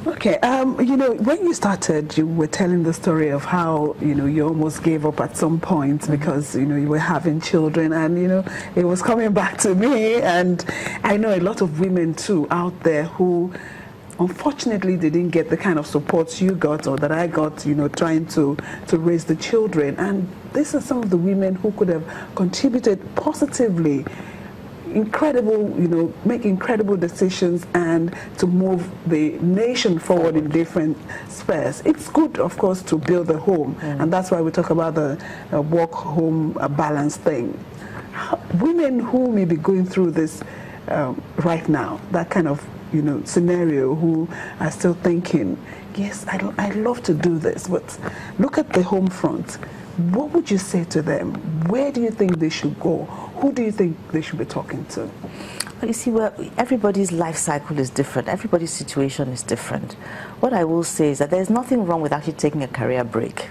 Okay, you know, when you started, you were telling the story of how, you know, you almost gave up at some point because, you know, you were having children, and, you know, it was coming back to me, and I know a lot of women too out there who unfortunately they didn't get the kind of support you got or that I got, you know, trying to raise the children. And these are some of the women who could have contributed positively, incredible, you know, make incredible decisions and to move the nation forward in different spheres. It's good, of course, to build a home, and that's why we talk about the work-home balance thing. Women who may be going through this right now, that kind of, you know, scenario, who are still thinking, yes, I'd love to do this, but look at the home front. What would you say to them? Where do you think they should go? Who do you think they should be talking to? Well, you see, well, everybody's life cycle is different. Everybody's situation is different. What I will say is that there's nothing wrong with actually taking a career break,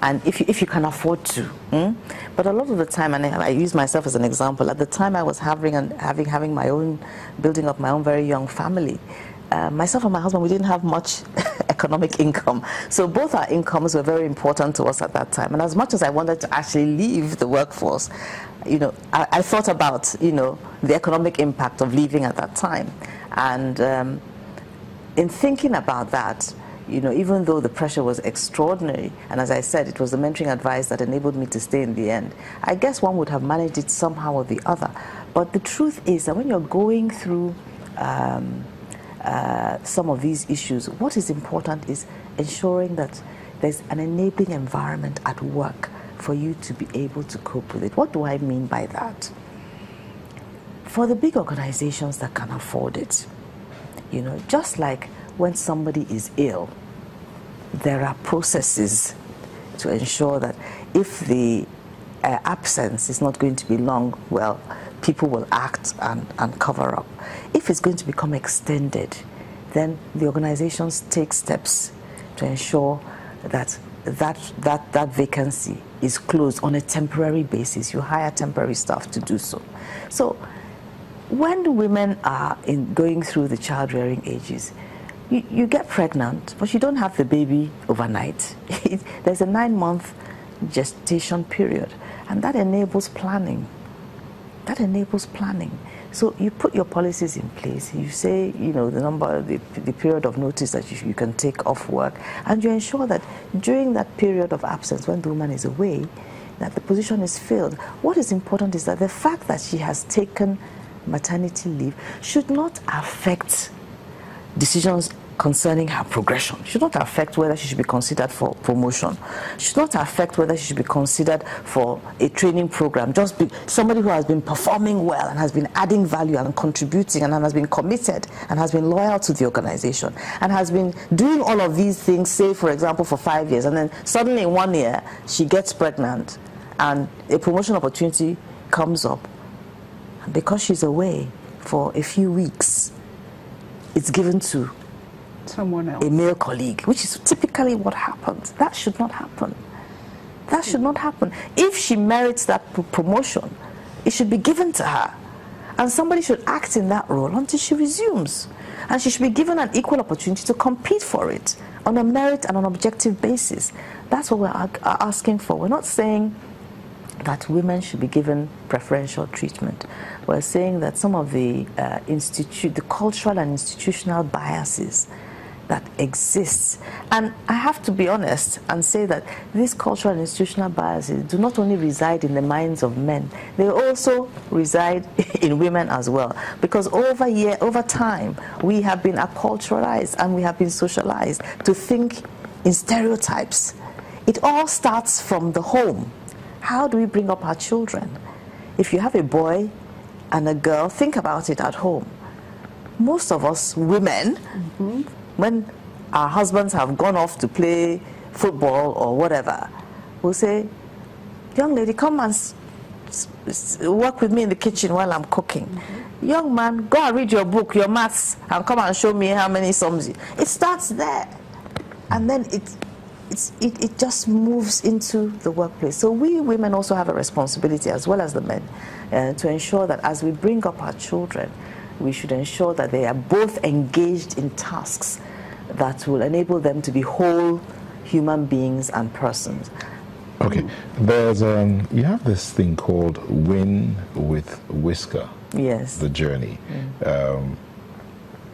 and if you can afford to. But a lot of the time, and I use myself as an example, at the time I was having my own, building up my own very young family. Myself and my husband, we didn't have much economic income. So both our incomes were very important to us at that time. And as much as I wanted to actually leave the workforce, you know, I thought about, you know, the economic impact of leaving at that time. And in thinking about that, you know, even though the pressure was extraordinary, and as I said, it was the mentoring advice that enabled me to stay in the end, I guess one would have managed it somehow or the other. But the truth is that when you're going through some of these issues, what is important is ensuring that there's an enabling environment at work for you to be able to cope with it. What do I mean by that? For the big organizations that can afford it, you know, just like when somebody is ill, there are processes to ensure that if the absence is not going to be long, well, people will act and cover up. If it's going to become extended, then the organizations take steps to ensure that that vacancy is closed on a temporary basis. You hire temporary staff to do so. So when women are going through the child-rearing ages, you get pregnant, but you don't have the baby overnight. There's a 9-month gestation period, and that enables planning. That enables planning. So you put your policies in place. You say, you know, the period of notice that you can take off work, and you ensure that during that period of absence, when the woman is away, that the position is filled. What is important is that the fact that she has taken maternity leave should not affect decisions concerning her progression. Should not affect whether she should be considered for promotion. Should not affect whether she should be considered for a training program. Just be somebody who has been performing well and has been adding value and contributing and has been committed and has been loyal to the organization and has been doing all of these things, say for example for 5 years, and then suddenly in 1 year she gets pregnant and a promotion opportunity comes up. And because she's away for a few weeks, it's given to someone else, a male colleague, which is typically what happens. That should not happen. That should not happen. If she merits that promotion, it should be given to her. And somebody should act in that role until she resumes. And she should be given an equal opportunity to compete for it on a merit and an objective basis. That's what we're asking for. We're not saying that women should be given preferential treatment. We're saying that some of the the cultural and institutional biases that exists, and I have to be honest and say that these cultural and institutional biases do not only reside in the minds of men, they also reside in women as well, because over time we have been acculturalized and we have been socialized to think in stereotypes. It all starts from the home. How do we bring up our children? If you have a boy and a girl, think about it at home. Most of us women, when our husbands have gone off to play football or whatever, we'll say, young lady, come and work with me in the kitchen while I'm cooking. Young man, go and read your book, your maths, and come and show me how many sums. It starts there. And then it just moves into the workplace. So we women also have a responsibility, as well as the men, to ensure that as we bring up our children, we should ensure that they are both engaged in tasks that will enable them to be whole human beings and persons. Okay, there's you have this thing called Win with WISCAR. Yes. The journey.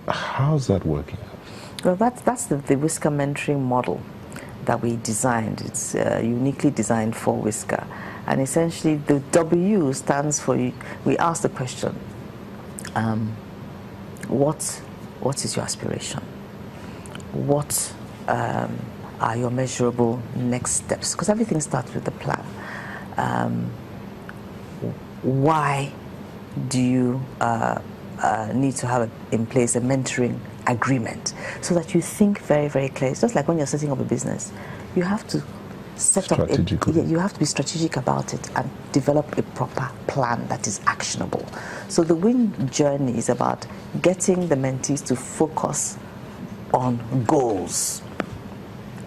How's that working out? Well, that's the WISCAR mentoring model that we designed. It's uniquely designed for WISCAR. And essentially, the W stands for, we ask the question, what is your aspiration? What are your measurable next steps? Because everything starts with the plan. Why do you need to have in place a mentoring agreement so that you think very, very clearly? It's just like when you're setting up a business, you have to set up you have to be strategic about it and develop a proper plan that is actionable. So the WIN journey is about getting the mentees to focus on goals,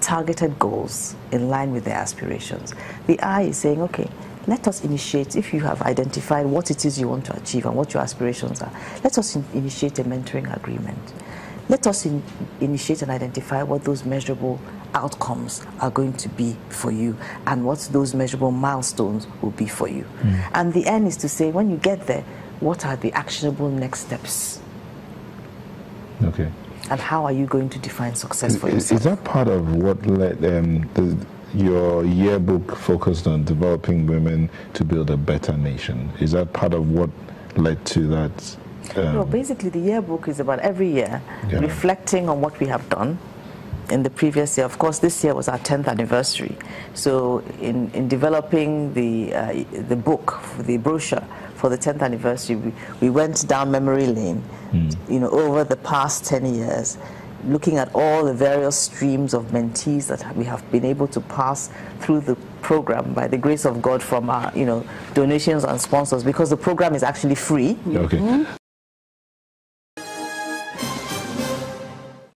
targeted goals in line with their aspirations. The I is saying, okay, let us initiate, if you have identified what it is you want to achieve and what your aspirations are, let us initiate a mentoring agreement. Let us initiate and identify what those measurable outcomes are going to be for you and what those measurable milestones will be for you. And the end is to say, when you get there, what are the actionable next steps? Okay. And how are you going to define success for yourself? Is that part of what led your yearbook focused on developing women to build a better nation? Is that part of what led to that? No, basically the yearbook is about every year reflecting on what we have done in the previous year. Of course, this year was our 10th anniversary. So in developing the book, the brochure for the 10th anniversary, we went down memory lane, over the past 10 years, looking at all the various streams of mentees that we have been able to pass through the program by the grace of God from our, donations and sponsors, because the program is actually free. Okay.